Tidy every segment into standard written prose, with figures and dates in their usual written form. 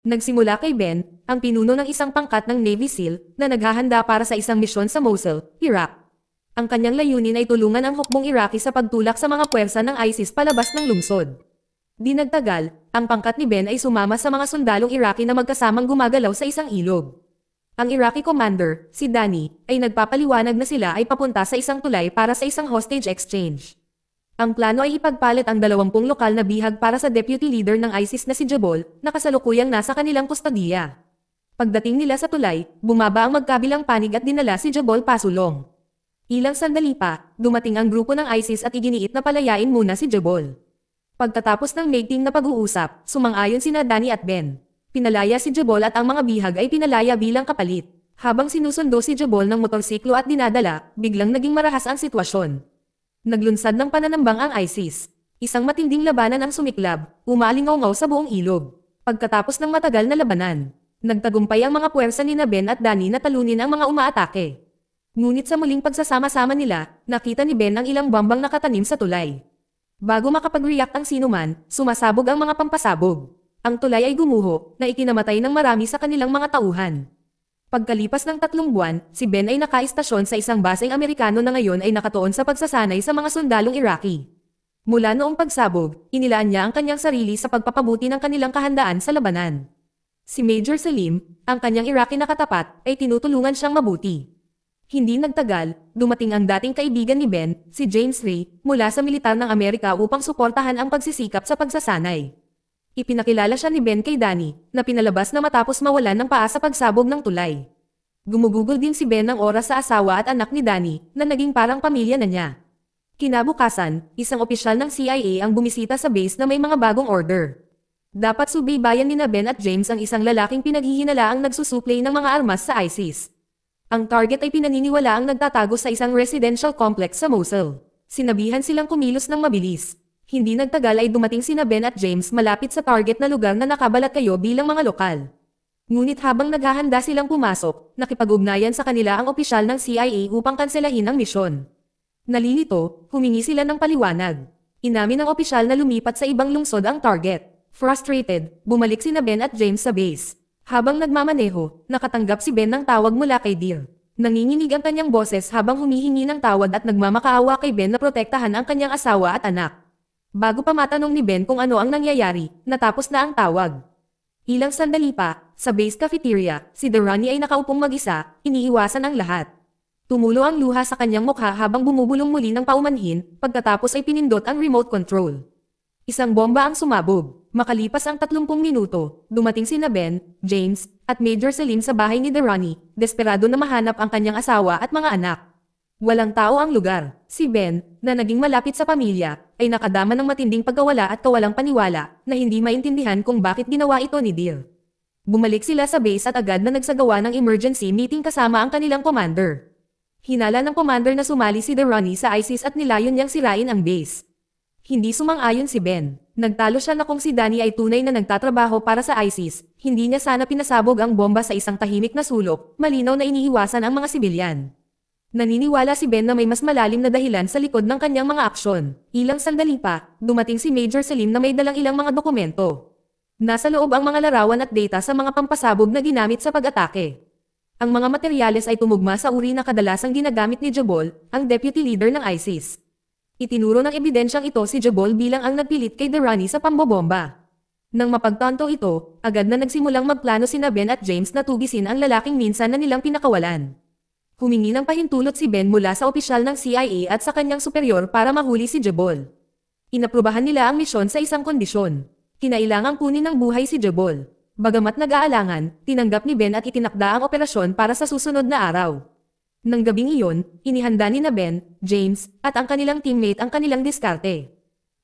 Nagsimula kay Ben, ang pinuno ng isang pangkat ng Navy SEAL, na naghahanda para sa isang misyon sa Mosul, Iraq. Ang kanyang layunin ay tulungan ang hukbong Iraqi sa pagtulak sa mga puwersa ng ISIS palabas ng lungsod. Di nagtagal, ang pangkat ni Ben ay sumama sa mga sundalong Iraqi na magkasamang gumagalaw sa isang ilog. Ang Iraqi commander, si Danny, ay nagpapaliwanag na sila ay papunta sa isang tulay para sa isang hostage exchange. Ang plano ay ipagpalit ang 20 lokal na bihag para sa deputy leader ng ISIS na si Jabol, na kasalukuyang nasa kanilang kustodiya. Pagdating nila sa tulay, bumaba ang magkabilang panig at dinala si Jabol pasulong. Ilang sandali pa, dumating ang grupo ng ISIS at iginiit na palayain muna si Jabol. Pagkatapos ng mating na pag-uusap, sumang-ayon sina Danny at Ben. Pinalaya si Jabol at ang mga bihag ay pinalaya bilang kapalit. Habang sinusundo si Jabol ng motorsiklo at dinadala, biglang naging marahas ang sitwasyon. Naglunsad ng pananambang ang ISIS. Isang matinding labanan ang sumiklab, umalingaw-ngaw sa buong ilog. Pagkatapos ng matagal na labanan, nagtagumpay ang mga puwersa ni Ben at Danny na talunin ang mga umaatake. Ngunit sa muling pagsasama-sama nila, nakita ni Ben ang ilang bombang nakatanim sa tulay. Bago makapag-react ang sinuman, sumasabog ang mga pampasabog. Ang tulay ay gumuho, na ikinamatay ng marami sa kanilang mga tauhan. Pagkalipas ng 3 buwan, si Ben ay nakaistasyon sa isang baseng Amerikano na ngayon ay nakatuon sa pagsasanay sa mga sundalong Iraqi. Mula noong pagsabog, inilaan niya ang kanyang sarili sa pagpapabuti ng kanilang kahandaan sa labanan. Si Major Salim, ang kanyang Iraqi na katapat, ay tinutulungan siyang mabuti. Hindi nagtagal, dumating ang dating kaibigan ni Ben, si James Ray, mula sa militar ng Amerika upang suportahan ang pagsisikap sa pagsasanay. Ipinakilala siya ni Ben kay Danny, na pinalabas na matapos mawalan ng paa sa pagsabog ng tulay. Gumugugol din si Ben ng oras sa asawa at anak ni Danny, na naging parang pamilya na niya. Kinabukasan, isang opisyal ng CIA ang bumisita sa base na may mga bagong order. Dapat subaybayan ni Ben at James ang isang lalaking pinaghihinalaang nagsusuplay ng mga armas sa ISIS. Ang target ay pinaniniwalaang nagtatago sa isang residential complex sa Mosul. Sinabihan silang kumilos ng mabilis. Hindi nagtagal ay dumating sina Ben at James malapit sa target na lugar na nakabalat kayo bilang mga lokal. Ngunit habang naghahanda silang pumasok, nakipag-ugnayan sa kanila ang opisyal ng CIA upang kanselahin ang misyon. Nalilito, humingi sila ng paliwanag. Inamin ng opisyal na lumipat sa ibang lungsod ang target. Frustrated, bumalik sina Ben at James sa base. Habang nagmamaneho, nakatanggap si Ben ng tawag mula kay Deer. Nanginginig ang kanyang boses habang humihingi ng tawad at nagmamakaawa kay Ben na protektahan ang kanyang asawa at anak. Bago pa matanong ni Ben kung ano ang nangyayari, natapos na ang tawag. Ilang sandali pa, sa base cafeteria, si Durrani ay nakaupong mag-isa, iniiwasan ang lahat. Tumulo ang luha sa kanyang mukha habang bumubulong muli ng paumanhin, pagkatapos ay pinindot ang remote control. Isang bomba ang sumabog. Makalipas ang 30 minuto, dumating sina Ben, James, at Major Salim sa bahay ni Durrani, desperado na mahanap ang kanyang asawa at mga anak. Walang tao ang lugar. Si Ben, na naging malapit sa pamilya, ay nakadama ng matinding pagkawala at kawalang paniwala, na hindi maintindihan kung bakit ginawa ito ni Deer. Bumalik sila sa base at agad na nagsagawa ng emergency meeting kasama ang kanilang commander. Hinala ng commander na sumali si Durrani sa ISIS at nilayon niyang sirain ang base. Hindi sumang-ayon si Ben. Nagtalo siya na kung si Danny ay tunay na nagtatrabaho para sa ISIS, hindi niya sana pinasabog ang bomba sa isang tahimik na sulok, malinaw na iniiwasan ang mga sibilyan. Naniniwala si Ben na may mas malalim na dahilan sa likod ng kanyang mga aksyon. Ilang sandali pa, dumating si Major Salim na may dalang ilang mga dokumento. Nasa loob ang mga larawan at data sa mga pampasabog na ginamit sa pag-atake. Ang mga materyales ay tumugma sa uri na kadalasang ginagamit ni Jabol, ang deputy leader ng ISIS. Itinuro ng ebidensyang ito si Jabol bilang ang nagpilit kay Durrani sa pambobomba. Nang mapagtanto ito, agad na nagsimulang magplano sina Ben at James na tugisin ang lalaking minsan na nilang pinakawalan. Humingi ng pahintulot si Ben mula sa opisyal ng CIA at sa kanyang superior para mahuli si Jabol. Inaprubahan nila ang misyon sa isang kondisyon. Kinailangang kunin ng buhay si Jabol. Bagamat nag-aalangan, tinanggap ni Ben at itinakda ang operasyon para sa susunod na araw. Nang gabing iyon, inihanda ni Ben, James, at ang kanilang teammate ang kanilang diskarte.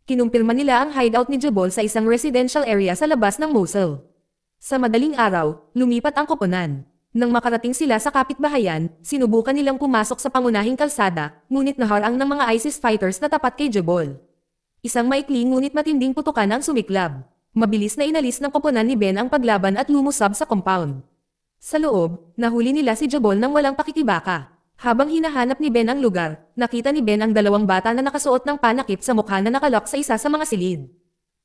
Kinumpirma nila ang hideout ni Jabol sa isang residential area sa labas ng Mosul. Sa madaling araw, lumipat ang koponan. Nang makarating sila sa kapitbahayan, sinubukan nilang pumasok sa pangunahing kalsada, ngunit naharang ng mga ISIS fighters na tapat kay Jabol. Isang maikli ngunit matinding putukan ang sumiklab. Mabilis na inalis ng koponan ni Ben ang paglaban at lumusab sa compound. Sa loob, nahuli nila si Jabol nang walang pakikibaka. Habang hinahanap ni Ben ang lugar, nakita ni Ben ang dalawang bata na nakasuot ng panakip sa mukha na nakalok sa isa sa mga silid.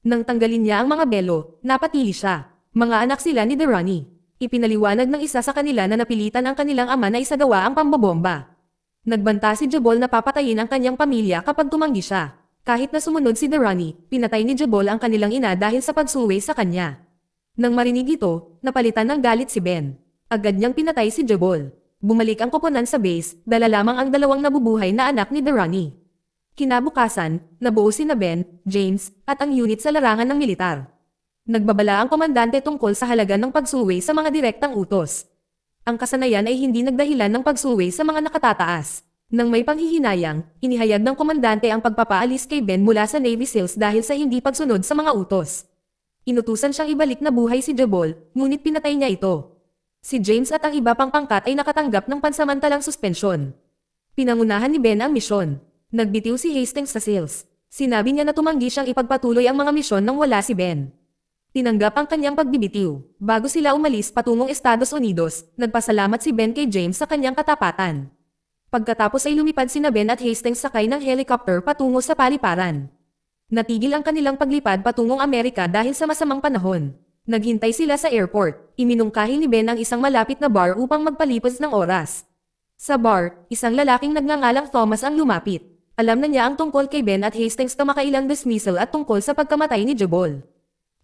Nang tanggalin niya ang mga belo, napatili siya. Mga anak sila ni Derani. Ipinaliwanag ng isa sa kanila na napilitan ang kanilang ama na isagawa ang pambobomba. Nagbanta si Jabol na papatayin ang kanyang pamilya kapag tumanggi siya. Kahit na sumunod si Derani, pinatay ni Jabol ang kanilang ina dahil sa pagsuway sa kanya. Nang marinig ito, napalitan ng galit si Ben. Agad niyang pinatay si Jabol. Bumalik ang koponan sa base, dala lamang ang dalawang nabubuhay na anak ni Derani. Kinabukasan, nabuo sina Ben, James, at ang unit sa larangan ng militar. Nagbabala ang komandante tungkol sa halaga ng pagsuway sa mga direktang utos. Ang kasanayan ay hindi nagdahilan ng pagsuway sa mga nakatataas. Nang may panghihinayang, inihayag ng komandante ang pagpapaalis kay Ben mula sa Navy SEALs dahil sa hindi pagsunod sa mga utos. Inutusan siyang ibalik na buhay si Jabol, ngunit pinatay niya ito. Si James at ang iba pang pangkat ay nakatanggap ng pansamantalang suspensyon. Pinangunahan ni Ben ang misyon. Nagbitiw si Hastings sa SEALs. Sinabi niya na tumanggi siyang ipagpatuloy ang mga misyon nang wala si Ben. Tinanggap ang kanyang pagbibitiw. Bago sila umalis patungong Estados Unidos, nagpasalamat si Ben kay James sa kanyang katapatan. Pagkatapos ay lumipad sina Ben at Hastings sakay ng helicopter patungo sa paliparan. Natigil ang kanilang paglipad patungong Amerika dahil sa masamang panahon. Naghintay sila sa airport. Iminungkahi ni Ben ang isang malapit na bar upang magpalipas ng oras. Sa bar, isang lalaking nagngangalang Thomas ang lumapit. Alam na niya ang tungkol kay Ben at Hastings kamakailang dismissal at tungkol sa pagkamatay ni Jabol.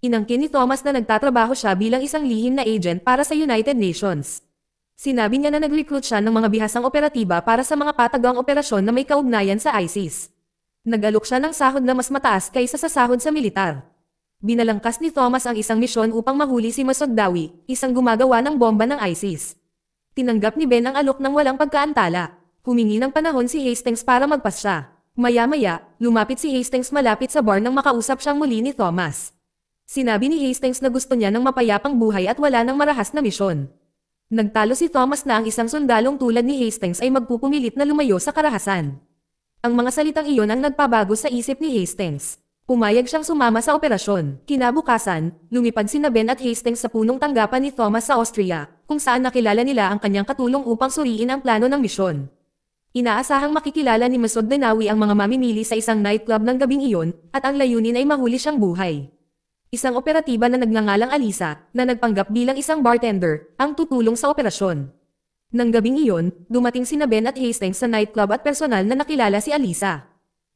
Inangkin ni Thomas na nagtatrabaho siya bilang isang lihim na agent para sa United Nations. Sinabi niya na nag-recruit siya ng mga bihasang operatiba para sa mga patagang operasyon na may kaugnayan sa ISIS. Nag-alok siya ng sahod na mas mataas kaysa sa sahod sa militar. Binalangkas ni Thomas ang isang misyon upang mahuli si Masood Dawi, isang gumagawa ng bomba ng ISIS. Tinanggap ni Ben ang alok ng walang pagkaantala. Humingi ng panahon si Hastings para magpas siya. Maya-maya, lumapit si Hastings malapit sa bar nang makausap siyang muli ni Thomas. Sinabi ni Hastings na gusto niya ng mapayapang buhay at wala ng marahas na misyon. Nagtalo si Thomas na ang isang sundalong tulad ni Hastings ay magpupumilit na lumayo sa karahasan. Ang mga salitang iyon ang nagpabago sa isip ni Hastings. Pumayag siyang sumama sa operasyon. Kinabukasan, lumipad sina Ben at Hastings sa punong tanggapan ni Thomas sa Austria, kung saan nakilala nila ang kanyang katulong upang suriin ang plano ng misyon. Inaasahang makikilala ni Masood Denawi ang mga mamimili sa isang nightclub ng gabing iyon, at ang layunin ay mahuli siyang buhay. Isang operatiba na nagngangalang Alisa, na nagpanggap bilang isang bartender, ang tutulong sa operasyon. Nang gabing iyon, dumating sina Ben at Hastings sa nightclub at personal na nakilala si Alisa.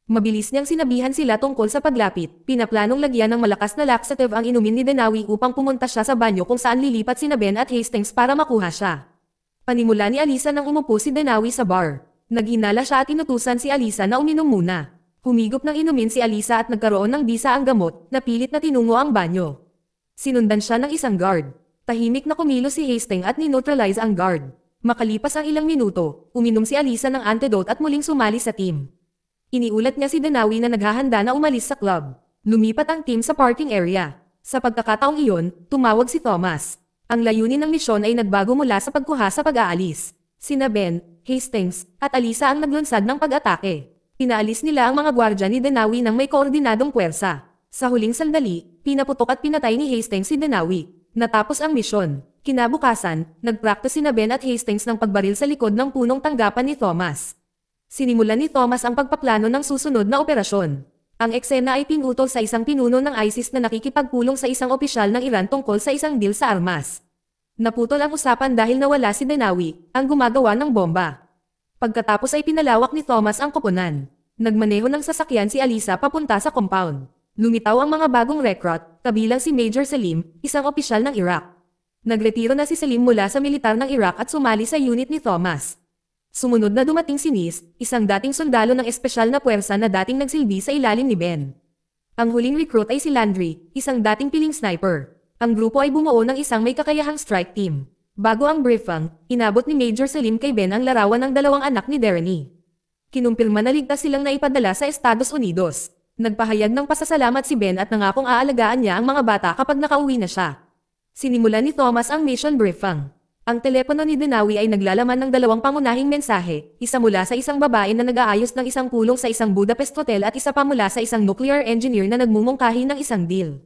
Mabilis niyang sinabihan sila tungkol sa paglapit, pinaplanong lagyan ng malakas na laxative ang inumin ni Denawi upang pumunta siya sa banyo kung saan lilipat sina Ben at Hastings para makuha siya. Panimula ni Alisa nang umupo si Denawi sa bar. Naghinala siya at inutusan si Alisa na uminom muna. Humigop ng inumin si Alisa at nagkaroon ng bisa ang gamot, na pilit na tinungo ang banyo. Sinundan siya ng isang guard. Tahimik na kumilos si Hastings at nineutralize ang guard. Makalipas ang ilang minuto, uminom si Alisa ng antidote at muling sumali sa team. Iniulat niya si Denawi na naghahanda na umalis sa club. Lumipat ang team sa parking area. Sa pagkakataong iyon, tumawag si Thomas. Ang layunin ng misyon ay nagbago mula sa pagkuha sa pag-aalis. Sina Ben, Hastings, at Alisa ang naglunsad ng pag-atake. Pinaalis nila ang mga gwardya ni Denawi ng may koordinadong puwersa. Sa huling sandali, pinaputok at pinatay ni Hastings si Denawi. Natapos ang misyon. Kinabukasan, nagpractice sina Ben at Hastings ng pagbaril sa likod ng punong tanggapan ni Thomas. Sinimulan ni Thomas ang pagpaplano ng susunod na operasyon. Ang eksena ay pinutol sa isang pinuno ng ISIS na nakikipagpulong sa isang opisyal ng Iran tungkol sa isang deal sa armas. Naputol ang usapan dahil nawala si Denawi, ang gumagawa ng bomba. Pagkatapos ay pinalawak ni Thomas ang koponan. Nagmaneho ng sasakyan si Alisa papunta sa compound. Lumitaw ang mga bagong recruit, kabilang si Major Salim, isang opisyal ng Iraq. Nagretiro na si Salim mula sa militar ng Iraq at sumali sa unit ni Thomas. Sumunod na dumating si Nis, isang dating sundalo ng espesyal na puwersa na dating nagsilbi sa ilalim ni Ben. Ang huling recruit ay si Landry, isang dating piling sniper. Ang grupo ay bumuo ng isang may kakayahang strike team. Bago ang briefing, inabot ni Major Salim kay Ben ang larawan ng dalawang anak ni Derani. Kinumpirma na ligtas silang naipadala sa Estados Unidos. Nagpahayag ng pasasalamat si Ben at nangakong aalagaan niya ang mga bata kapag nakauwi na siya. Sinimulan ni Thomas ang mission briefing. Ang telepono ni Denawi ay naglalaman ng dalawang pangunahing mensahe, isa mula sa isang babae na nag-aayos ng isang pulong sa isang Budapest hotel at isa pa mula sa isang nuclear engineer na nagmumungkahi ng isang deal.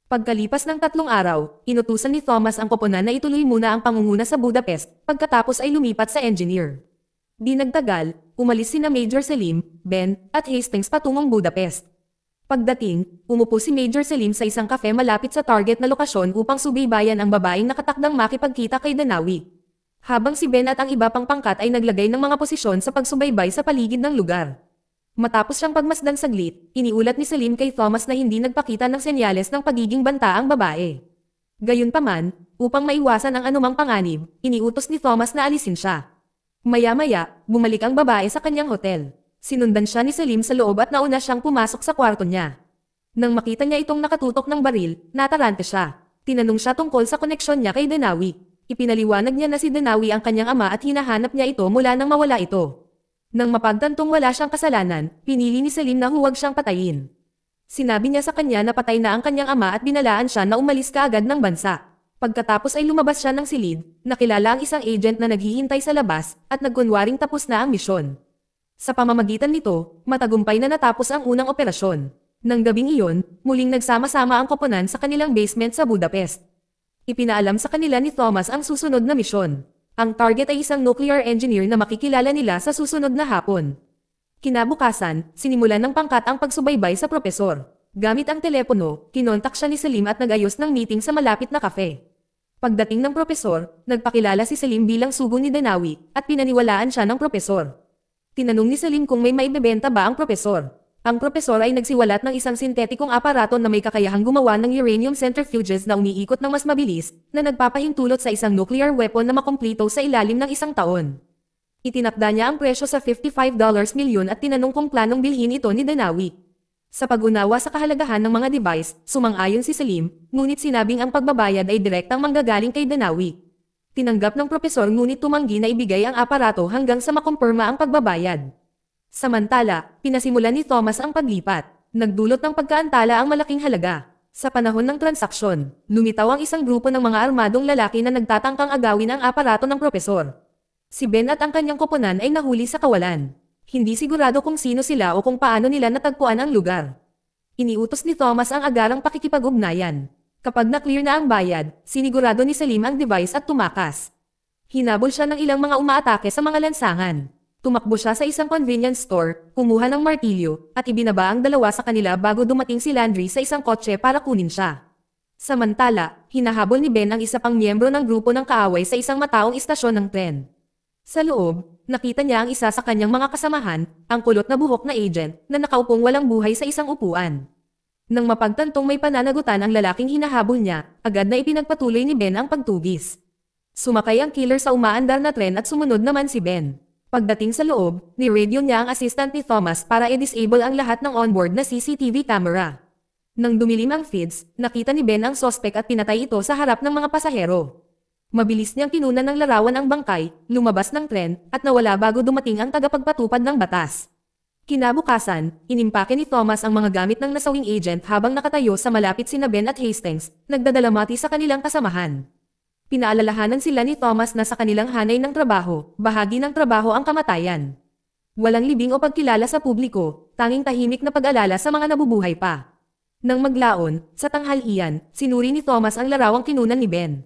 Pagkalipas ng 3 araw, inutusan ni Thomas ang koponan na ituloy muna ang pangunguna sa Budapest, pagkatapos ay lumipat sa engineer. Di nagtagal, umalis sina Major Salim, Ben, at Hastings patungong Budapest. Pagdating, umupo si Major Selim sa isang cafe malapit sa target na lokasyon upang subaybayan ang babaeng nakatakdang makipagkita kay Danawi. Habang si Ben at ang iba pang pangkat ay naglagay ng mga posisyon sa pagsubaybay sa paligid ng lugar. Matapos siyang pagmasdan saglit, iniulat ni Selim kay Thomas na hindi nagpakita ng senyales ng pagiging banta ang babae. Gayunpaman, upang maiwasan ang anumang panganib, iniutos ni Thomas na alisin siya. Maya-maya, bumalik ang babae sa kanyang hotel. Sinundan siya ni Selim sa loob at nauna siyang pumasok sa kwarto niya. Nang makita niya itong nakatutok ng baril, natarante siya. Tinanong siya tungkol sa koneksyon niya kay Danawi. Ipinaliwanag niya na si Danawi ang kanyang ama at hinahanap niya ito mula nang mawala ito. Nang mapagtantong wala siyang kasalanan, pinili ni Selim na huwag siyang patayin. Sinabi niya sa kanya na patay na ang kanyang ama at binalaan siya na umalis kaagad ng bansa. Pagkatapos ay lumabas siya ng silid, nakilala ang isang agent na naghihintay sa labas at nagkunwaring tapos na ang misyon. Sa pamamagitan nito, matagumpay na natapos ang unang operasyon. Nang gabing iyon, muling nagsama-sama ang koponan sa kanilang basement sa Budapest. Ipinaalam sa kanila ni Thomas ang susunod na misyon. Ang target ay isang nuclear engineer na makikilala nila sa susunod na hapon. Kinabukasan, sinimulan ng pangkat ang pagsubaybay sa propesor. Gamit ang telepono, kinontak siya ni Selim at nag-ayos ng meeting sa malapit na cafe. Pagdating ng propesor, nagpakilala si Selim bilang sugo ni Danawi at pinaniwalaan siya ng propesor. Tinanong ni Selim kung may maibebenta ba ang propesor. Ang propesor ay nagsiwalat ng isang sintetikong aparato na may kakayahang gumawa ng uranium centrifuges na umiikot ng mas mabilis, na nagpapahintulot sa isang nuclear weapon na makumplito sa ilalim ng isang taon. Itinakda niya ang presyo sa $55 milyon at tinanong kung planong bilhin ito ni Danawi. Sa pag-unawa sa kahalagahan ng mga device, sumang-ayon si Selim, ngunit sinabing ang pagbabayad ay direktang manggagaling kay Danawi. Tinanggap ng propesor ngunit tumanggi na ibigay ang aparato hanggang sa makumpirma ang pagbabayad. Samantala, pinasimulan ni Thomas ang paglipat. Nagdulot ng pagkaantala ang malaking halaga. Sa panahon ng transaksyon, lumitaw ang isang grupo ng mga armadong lalaki na nagtatangkang agawin ang aparato ng propesor. Si Ben at ang kanyang koponan ay nahuli sa kawalan. Hindi sigurado kung sino sila o kung paano nila natagpuan ang lugar. Iniutos ni Thomas ang agarang pakikipag-ugnayan. Kapag na-clear na ang bayad, sinigurado ni Selim ang device at tumakas. Hinabol siya ng ilang mga umaatake sa mga lansangan. Tumakbo siya sa isang convenience store, kumuha ng martilyo, at ibinaba ang dalawa sa kanila bago dumating si Landry sa isang kotse para kunin siya. Samantala, hinahabol ni Ben ang isa pang miyembro ng grupo ng kaaway sa isang mataong istasyon ng tren. Sa loob, nakita niya ang isa sa kanyang mga kasamahan, ang kulot na buhok na agent, na nakaupong walang buhay sa isang upuan. Nang mapagtantong may pananagutan ang lalaking hinahabol niya, agad na ipinagpatuloy ni Ben ang pagtugis. Sumakay ang killer sa umaandar na tren at sumunod naman si Ben. Pagdating sa loob, ni-radio niya ang assistant ni Thomas para i-disable ang lahat ng onboard na CCTV camera. Nang dumilim ang feeds, nakita ni Ben ang sospek at pinatay ito sa harap ng mga pasahero. Mabilis niyang kinunan ng larawan ang bangkay, lumabas ng tren, at nawala bago dumating ang tagapagpatupad ng batas. Kinabukasan, inimpake ni Thomas ang mga gamit ng nasawing agent habang nakatayo sa malapit sina Ben at Hastings, nagdadalamati sa kanilang kasamahan. Pinaalalahanan sila ni Thomas na sa kanilang hanay ng trabaho, bahagi ng trabaho ang kamatayan. Walang libing o pagkilala sa publiko, tanging tahimik na pag-alala sa mga nabubuhay pa. Nang maglaon, sa tanghalian, sinuri ni Thomas ang larawang kinunan ni Ben.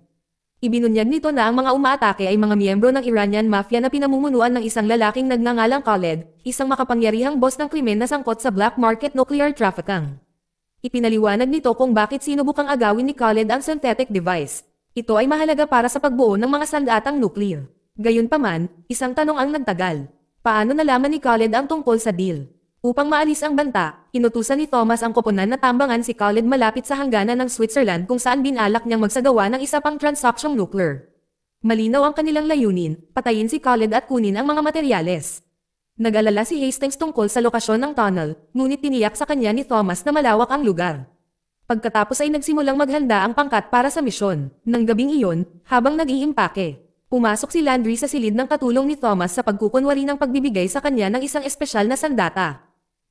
Ibinunyag nito na ang mga umaatake ay mga miyembro ng Iranian mafia na pinamumunuan ng isang lalaking nagngangalang Khaled, isang makapangyarihang boss ng krimen na sangkot sa black market nuclear trafficking. Ipinaliwanag nito kung bakit sinubukang agawin ni Khaled ang synthetic device. Ito ay mahalaga para sa pagbuo ng mga sandatang nuclear. Gayunpaman, isang tanong ang nagtagal. Paano nalaman ni Khaled ang tungkol sa deal? Upang maalis ang banta, inutusan ni Thomas ang koponan na tambangan si Khaled malapit sa hangganan ng Switzerland kung saan binalak niyang magsagawa ng isa pang transaksyong nuclear. Malinaw ang kanilang layunin, patayin si Khaled at kunin ang mga materyales. Nag-alala si Hastings tungkol sa lokasyon ng tunnel, ngunit tiniyak sa kanya ni Thomas na malawak ang lugar. Pagkatapos ay nagsimulang maghanda ang pangkat para sa misyon. Nang gabing iyon, habang nag-iimpake, pumasok si Landry sa silid ng katulong ni Thomas sa pagkukunwari ng pagbibigay sa kanya ng isang espesyal na sandata.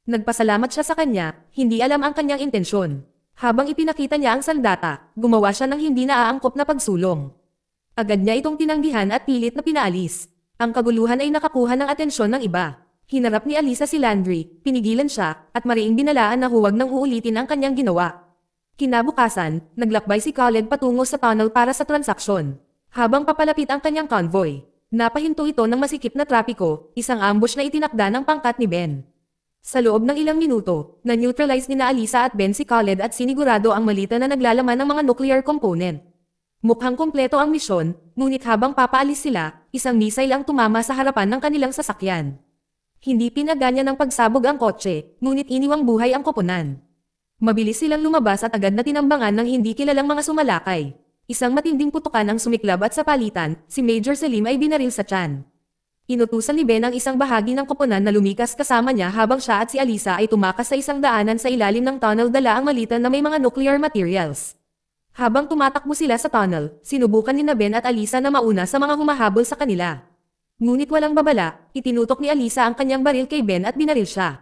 Nagpasalamat siya sa kanya, hindi alam ang kanyang intensyon. Habang ipinakita niya ang sandata, gumawa siya ng hindi naaangkop na pagsulong. Agad niya itong tinanggihan at pilit na pinaalis. Ang kaguluhan ay nakakuha ng atensyon ng iba. Hinarap ni Alisa si Landry, pinigilan siya, at mariing binalaan na huwag nang uulitin ang kanyang ginawa. Kinabukasan, naglakbay si Khaled patungo sa tunnel para sa transaksyon. Habang papalapit ang kanyang convoy, napahinto ito ng masikip na trapiko, isang ambush na itinakda ng pangkat ni Ben. Sa loob ng ilang minuto, na-neutralize ni na Alisa at Ben si Khaled at sinigurado ang malita na naglalaman ng mga nuclear component. Mukhang kumpleto ang misyon, ngunit habang papaalis sila, isang missile ang tumama sa harapan ng kanilang sasakyan. Hindi pinaganya ng pagsabog ang kotse, ngunit iniwang buhay ang koponan. Mabilis silang lumabas at agad na tinambangan ng hindi kilalang mga sumalakay. Isang matinding putukan ang sumiklab at sa palitan, si Major Selim ay binaril sa tiyan. Inutusan ni Ben ang isang bahagi ng koponan na lumikas kasama niya habang siya at si Alisa ay tumakas sa isang daanan sa ilalim ng tunnel dala ang malita na may mga nuclear materials. Habang tumatakbo sila sa tunnel, sinubukan ni Ben at Alisa na mauna sa mga humahabol sa kanila. Ngunit walang babala, itinutok ni Alisa ang kanyang baril kay Ben at binaril siya.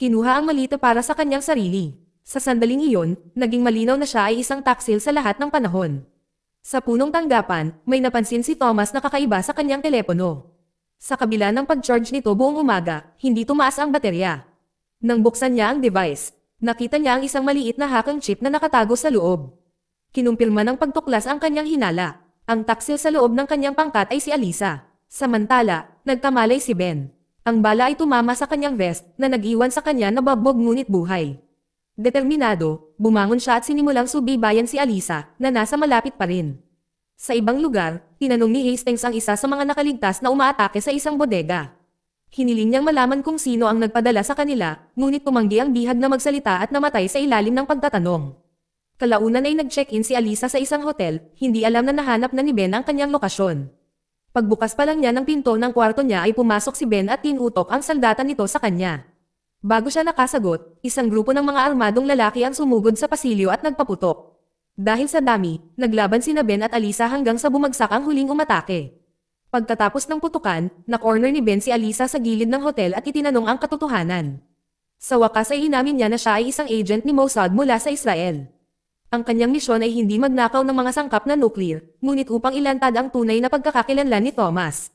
Kinuha ang malita para sa kanyang sarili. Sa sandaling iyon, naging malinaw na siya ay isang taksil sa lahat ng panahon. Sa punong tanggapan, may napansin si Thomas na kakaiba sa kanyang telepono. Sa kabila ng pag-charge nito buong umaga, hindi tumaas ang baterya. Nang buksan niya ang device, nakita niya ang isang maliit na hakang chip na nakatago sa loob. Kinumpirma ng pagtuklas ang kanyang hinala. Ang taksil sa loob ng kanyang pangkat ay si Alisa. Samantala, nagkamalay si Ben. Ang bala ay tumama sa kanyang vest na nag-iwan sa kanya na babog ngunit buhay. Determinado, bumangon siya at sinimulang subaybayan si Alisa na nasa malapit pa rin. Sa ibang lugar, tinanong ni Hastings ang isa sa mga nakaligtas na umaatake sa isang bodega. Hiniling niyang malaman kung sino ang nagpadala sa kanila, ngunit tumanggi ang bihag na magsalita at namatay sa ilalim ng pagtatanong. Kalaunan ay nag-check-in si Alisa sa isang hotel, hindi alam na nahanap na ni Ben ang kanyang lokasyon. Pagbukas pa lang niya ng pinto ng kwarto niya ay pumasok si Ben at tinutok ang sandata nito sa kanya. Bago siya nakasagot, isang grupo ng mga armadong lalaki ang sumugod sa pasilyo at nagpaputok. Dahil sa dami, naglaban sina Ben at Alisa hanggang sa bumagsak ang huling umatake. Pagkatapos ng putukan, na-corner ni Ben si Alisa sa gilid ng hotel at itinanong ang katotohanan. Sa wakas ay inamin niya na siya ay isang agent ni Mossad mula sa Israel. Ang kanyang misyon ay hindi magnakaw ng mga sangkap na nuclear, ngunit upang ilantad ang tunay na pagkakakilanlan ni Thomas.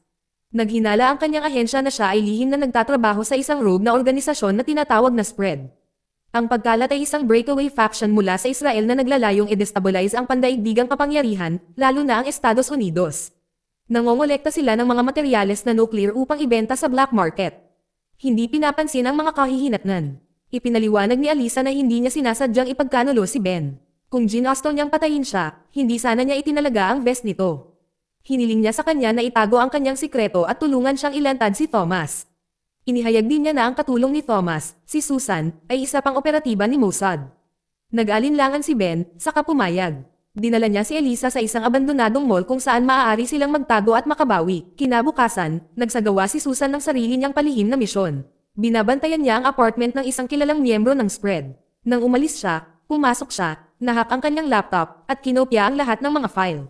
Naghinala ang kanyang ahensya na siya ay lihim na nagtatrabaho sa isang rogue na organisasyon na tinatawag na Spread. Ang pagkalat ay isang breakaway faction mula sa Israel na naglalayong i-destabilize ang pandaigdigang kapangyarihan, lalo na ang Estados Unidos. Nangongolekta sila ng mga materyales na nuclear upang ibenta sa black market. Hindi pinapansin ang mga kahihinatnan. Ipinaliwanag ni Alisa na hindi niya sinasadyang ipagkanulo si Ben. Kung ginusto niyang patayin siya, hindi sana niya itinalaga ang vest nito. Hiniling niya sa kanya na itago ang kanyang sikreto at tulungan siyang ilantad si Thomas. Inihayag din niya na ang katulong ni Thomas, si Susan, ay isa pang operatiba ni Mossad. Nag-alinlangan si Ben, saka pumayag. Dinala niya si Alisa sa isang abandonadong mall kung saan maaari silang magtago at makabawi. Kinabukasan, nagsagawa si Susan ng sarili niyang palihim na misyon. Binabantayan niya ang apartment ng isang kilalang miyembro ng Spread. Nang umalis siya, pumasok siya, nahak ang kanyang laptop, at kinopya ang lahat ng mga file.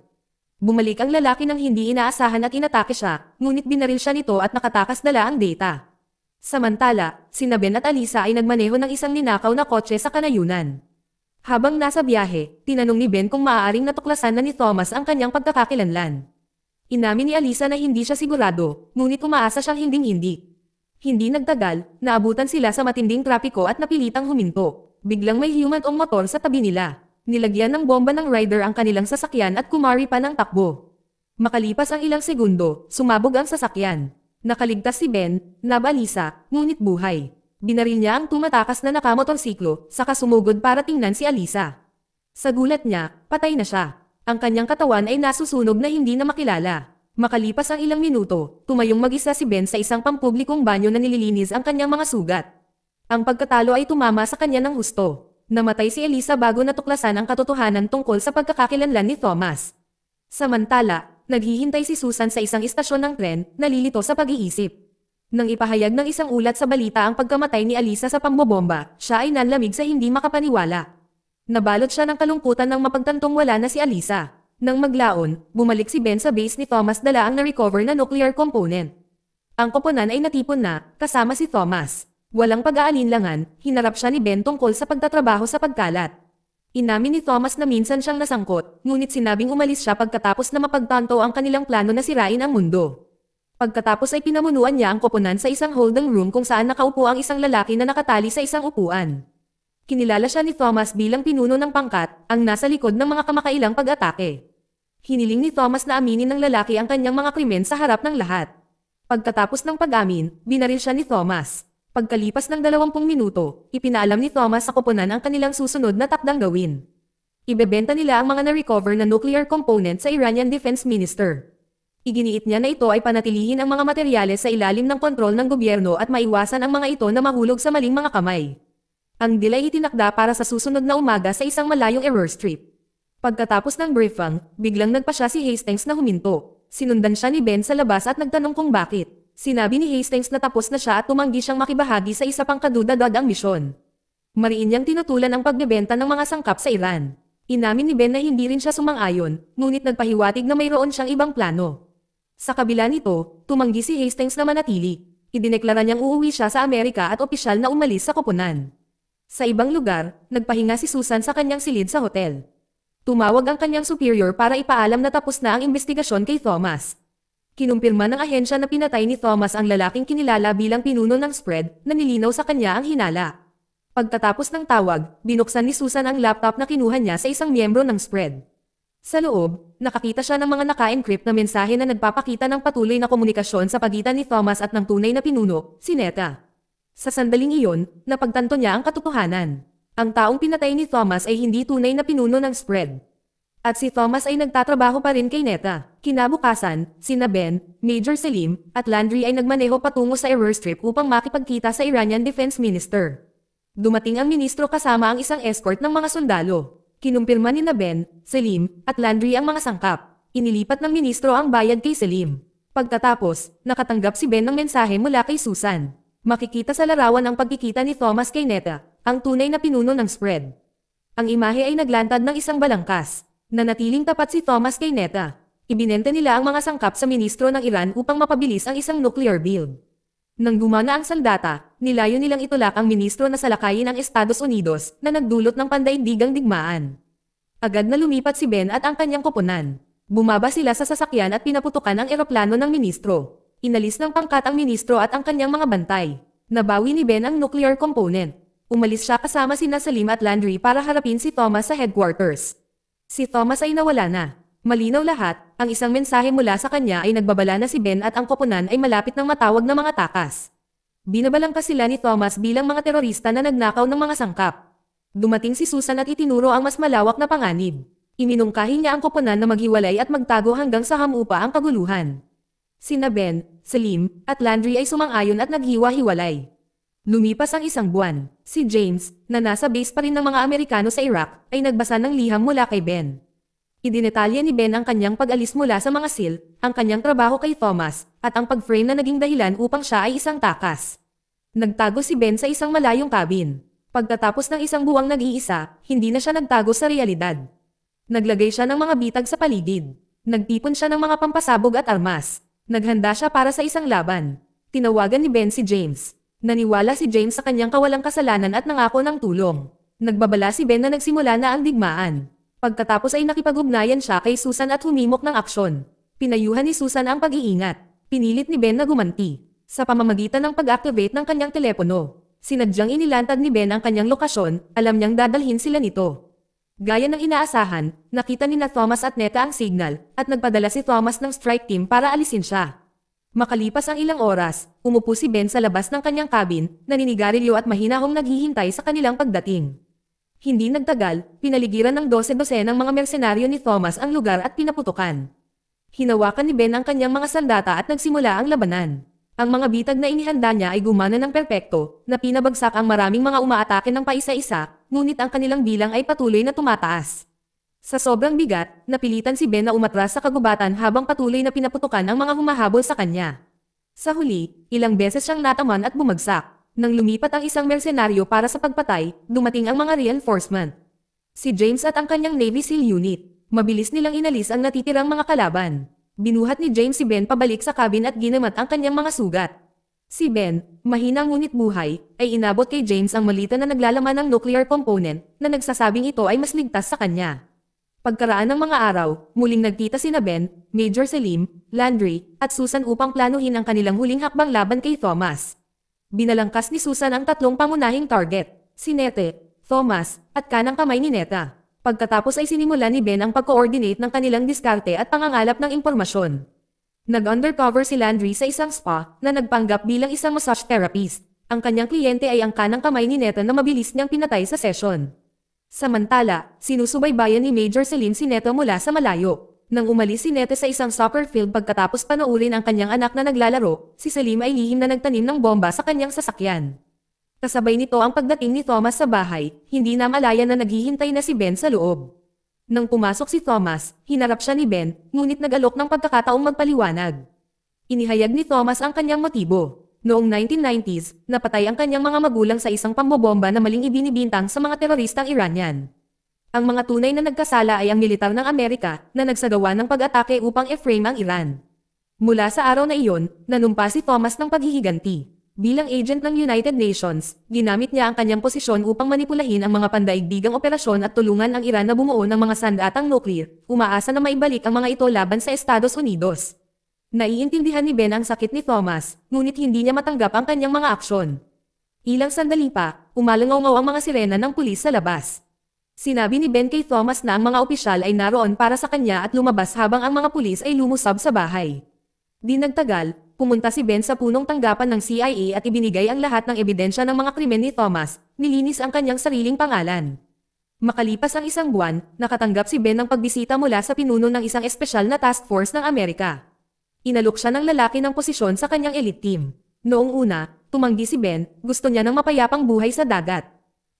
Bumalik ang lalaki nang hindi inaasahan at inatake siya, ngunit binaril siya nito at nakatakas dala ang data. Samantala, sina Ben at Alisa ay nagmaneho ng isang ninakaw na kotse sa kanayunan. Habang nasa biyahe, tinanong ni Ben kung maaaring natuklasan na ni Thomas ang kanyang pagkakakilanlan. Inamin ni Alisa na hindi siya sigurado, ngunit umaasa siyang hinding-hindi. Hindi nagtagal, naabutan sila sa matinding trapiko at napilitang huminto. Biglang may human-ong motor sa tabi nila. Nilagyan ng bomba ng rider ang kanilang sasakyan at kumari pa ng takbo. Makalipas ang ilang segundo, sumabog ang sasakyan. Nakaligtas si Ben, Alisa, ngunit buhay. Binaril niya ang tumatakas na nakamotorsiklo, saka sumugod para tingnan si Alisa. Sa gulat niya, patay na siya. Ang kanyang katawan ay nasusunog na hindi na makilala. Makalipas ang ilang minuto, tumayong mag-isa si Ben sa isang pampublikong banyo na nililinis ang kanyang mga sugat. Ang pagkatalo ay tumama sa kanya ng husto. Namatay si Alisa bago natuklasan ang katotohanan tungkol sa pagkakakilanlan ni Thomas. Samantala, naghihintay si Susan sa isang istasyon ng tren, nalilito sa pag-iisip. Nang ipahayag ng isang ulat sa balita ang pagkamatay ni Alisa sa pambobomba, siya ay nanlamig sa hindi makapaniwala. Nabalot siya ng kalungkutan nang mapagtantong wala na si Alisa. Nang maglaon, bumalik si Ben sa base ni Thomas dala ang na-recover na nuclear component. Ang koponan ay natipon na, kasama si Thomas. Walang pag-aalinlangan, hinarap siya ni Ben tungkol sa pagtatrabaho sa pagkalat. Inamin ni Thomas na minsan siyang nasangkot, ngunit sinabing umalis siya pagkatapos na mapagtanto ang kanilang plano na sirain ang mundo. Pagkatapos ay pinamunuan niya ang koponan sa isang holding room kung saan nakaupo ang isang lalaki na nakatali sa isang upuan. Kinilala siya ni Thomas bilang pinuno ng pangkat, ang nasa likod ng mga kamakailang pag-atake. Hiniling ni Thomas na aminin ng lalaki ang kanyang mga krimen sa harap ng lahat. Pagkatapos ng pag-amin, binaril siya ni Thomas. Pagkalipas ng 20 minuto, ipinaalam ni Thomas sa koponan ang kanilang susunod na takdang gawin. Ibebenta nila ang mga na-recover na nuclear component sa Iranian Defense Minister. Iginiit niya na ito ay panatilihin ang mga materyales sa ilalim ng kontrol ng gobyerno at maiwasan ang mga ito na mahulog sa maling mga kamay. Ang deal ay itinakda para sa susunod na umaga sa isang malayong airstrip. Pagkatapos ng briefing, biglang nagpasya si Hastings na huminto. Sinundan siya ni Ben sa labas at nagtanong kung bakit. Sinabi ni Hastings na tapos na siya at tumanggi siyang makibahagi sa isa pang kadudad-ang misyon. Mariin niyang tinutulan ang pagbebenta ng mga sangkap sa Iran. Inamin ni Ben na hindi rin siya sumang-ayon, ngunit nagpahiwatig na mayroon siyang ibang plano. Sa kabila nito, tumanggi si Hastings na manatili. Idineklara niyang uuwi siya sa Amerika at opisyal na umalis sa koponan. Sa ibang lugar, nagpahinga si Susan sa kanyang silid sa hotel. Tumawag ang kanyang superior para ipaalam na tapos na ang investigasyon kay Thomas. Kinumpirma ng ahensya na pinatay ni Thomas ang lalaking kinilala bilang pinuno ng spread na nilinaw sa kanya ang hinala. Pagkatapos ng tawag, binuksan ni Susan ang laptop na kinuha niya sa isang miyembro ng spread. Sa loob, nakakita siya ng mga naka-encrypt na mensahe na nagpapakita ng patuloy na komunikasyon sa pagitan ni Thomas at ng tunay na pinuno, si Neta. Sa sandaling iyon, napagtanto niya ang katotohanan. Ang taong pinatay ni Thomas ay hindi tunay na pinuno ng spread. At si Thomas ay nagtatrabaho pa rin kay Neta. Kinabukasan, sina Ben, Major Selim, at Landry ay nagmaneho patungo sa airstrip upang makipagkita sa Iranian Defense Minister. Dumating ang ministro kasama ang isang escort ng mga sundalo. Kinumpirma ni Ben, Selim, at Landry ang mga sangkap. Inilipat ng ministro ang bayad kay Selim. Pagkatapos, nakatanggap si Ben ng mensahe mula kay Susan. Makikita sa larawan ang pagkikita ni Thomas kay Neta, ang tunay na pinuno ng spread. Ang imahe ay naglantad ng isang balangkas. Nanatiling tapat si Thomas kay Neta. Ibinenta nila ang mga sangkap sa ministro ng Iran upang mapabilis ang isang nuclear build. Nang gumana ang sandata, nilayo nilang itulak ang ministro na salakayin ng Estados Unidos na nagdulot ng pandaigdigang digmaan. Agad na lumipat si Ben at ang kanyang koponan. Bumaba sila sa sasakyan at pinaputukan ang eroplano ng ministro. Inalis ng pangkat ang ministro at ang kanyang mga bantay. Nabawi ni Ben ang nuclear component. Umalis siya kasama sina Selim at Landry para harapin si Thomas sa headquarters. Si Thomas ay nawala na. Malinaw lahat, ang isang mensahe mula sa kanya ay nagbabala na si Ben at ang koponan ay malapit ng matawag ng mga takas. Binabalangkas sila ni Thomas bilang mga terorista na nagnakaw ng mga sangkap. Dumating si Susan at itinuro ang mas malawak na panganib. Iminungkahi niya ang koponan na maghiwalay at magtago hanggang sa hamupa ang kaguluhan. Sina Ben, Selim, at Landry ay sumang-ayon at naghiwa-hiwalay. Lumipas ang isang buwan. Si James, na nasa base pa rin ng mga Amerikano sa Iraq, ay nagbasa ng liham mula kay Ben. Idinetalya ni Ben ang kanyang pag-alis mula sa mga SEAL, ang kanyang trabaho kay Thomas, at ang pag-frame na naging dahilan upang siya ay isang takas. Nagtago si Ben sa isang malayong cabin. Pagkatapos ng isang buwang nag-iisa, hindi na siya nagtago sa realidad. Naglagay siya ng mga bitag sa paligid. Nagtipon siya ng mga pampasabog at armas. Naghanda siya para sa isang laban. Tinawagan ni Ben si James. Naniwala si James sa kanyang kawalang kasalanan at nangako ng tulong. Nagbabala si Ben na nagsimula na ang digmaan. Pagkatapos ay nakipag-ugnayan siya kay Susan at humimok ng aksyon. Pinayuhan ni Susan ang pag-iingat. Pinilit ni Ben na gumanti. Sa pamamagitan ng pag-activate ng kanyang telepono. Sinadyang inilantad ni Ben ang kanyang lokasyon, alam niyang dadalhin sila nito. Gaya ng inaasahan, nakita ni Thomas at Neta ang signal, at nagpadala si Thomas ng strike team para alisin siya. Makalipas ang ilang oras, umupo si Ben sa labas ng kanyang cabin, naninigarilyo at mahinahong naghihintay sa kanilang pagdating. Hindi nagtagal, pinaligiran ng 12 ng mga mersenaryo ni Thomas ang lugar at pinaputukan. Hinawakan ni Ben ang kanyang mga sandata at nagsimula ang labanan. Ang mga bitag na inihanda niya ay gumana ng perpekto, na pinabagsak ang maraming mga umaatake ng paisa-isa, ngunit ang kanilang bilang ay patuloy na tumataas. Sa sobrang bigat, napilitan si Ben na umatras sa kagubatan habang patuloy na pinaputukan ang mga humahabol sa kanya. Sa huli, ilang beses siyang nataman at bumagsak. Nang lumipat ang isang mersenaryo para sa pagpatay, dumating ang mga reinforcement. Si James at ang kanyang Navy SEAL unit, mabilis nilang inalis ang natitirang mga kalaban. Binuhat ni James si Ben pabalik sa cabin at ginamat ang kanyang mga sugat. Si Ben, mahina ngunit buhay, ay inabot kay James ang malita na naglalaman ng nuclear component na nagsasabing ito ay mas ligtas sa kanya. Pagkaraan ng mga araw, muling nagkita sina Ben, Major Selim, Landry, at Susan upang planuhin ang kanilang huling hakbang laban kay Thomas. Binalangkas ni Susan ang tatlong pangunahing target, si Nete, Thomas, at kanang kamay ni Neta. Pagkatapos ay sinimula ni Ben ang pag-coordinate ng kanilang diskarte at pangangalap ng impormasyon. Nag-undercover si Landry sa isang spa na nagpanggap bilang isang massage therapist. Ang kanyang kliyente ay ang kanang kamay ni Neto na mabilis niyang pinatay sa session. Samantala, sinusubaybayan ni Major Selim si Neto mula sa malayo. Nang umalis si Neto sa isang soccer field pagkatapos panoorin ang kanyang anak na naglalaro, si Selim ay lihim na nagtanim ng bomba sa kanyang sasakyan. Kasabay nito ang pagdating ni Thomas sa bahay, hindi na malaya na naghihintay na si Ben sa loob. Nang pumasok si Thomas, hinarap siya ni Ben, ngunit nag-alok ng pagkakataong magpaliwanag. Inihayag ni Thomas ang kanyang motibo. Noong 1990s, napatay ang kanyang mga magulang sa isang pambobomba na maling ibinibintang sa mga teroristang Iranian. Ang mga tunay na nagkasala ay ang militar ng Amerika na nagsagawa ng pag-atake upang i-frame ang Iran. Mula sa araw na iyon, nanumpa si Thomas ng paghihiganti. Bilang agent ng United Nations, ginamit niya ang kanyang posisyon upang manipulahin ang mga pandaigdigang operasyon at tulungan ang Iran na bumuo ng mga sandatang nuclear, umaasa na maibalik ang mga ito laban sa Estados Unidos. Naiintindihan ni Ben ang sakit ni Thomas, ngunit hindi niya matanggap ang kanyang mga aksyon. Ilang sandali pa, umalangaw ang mga sirena ng pulis sa labas. Sinabi ni Ben kay Thomas na ang mga opisyal ay naroon para sa kanya at lumabas habang ang mga pulis ay lumusab sa bahay. Di nagtagal, pumunta si Ben sa punong tanggapan ng CIA at ibinigay ang lahat ng ebidensya ng mga krimen ni Thomas, nilinis ang kanyang sariling pangalan. Makalipas ang isang buwan, nakatanggap si Ben ng pagbisita mula sa pinuno ng isang espesyal na task force ng Amerika. Inalok siya ng lalaki ng posisyon sa kanyang elite team. Noong una, tumanggi si Ben, gusto niya ng mapayapang buhay sa dagat.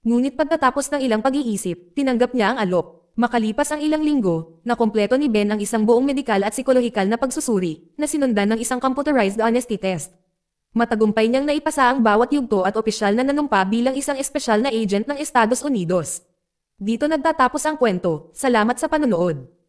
Ngunit pagkatapos ng ilang pag-iisip, tinanggap niya ang alok. Makalipas ang ilang linggo, nakompleto ni Ben ang isang buong medikal at psikolohikal na pagsusuri, na sinundan ng isang computerized honesty test. Matagumpay niyang naipasa ang bawat yugto at opisyal na nanumpa bilang isang espesyal na agent ng Estados Unidos. Dito nagtatapos ang kwento. Salamat sa panonood.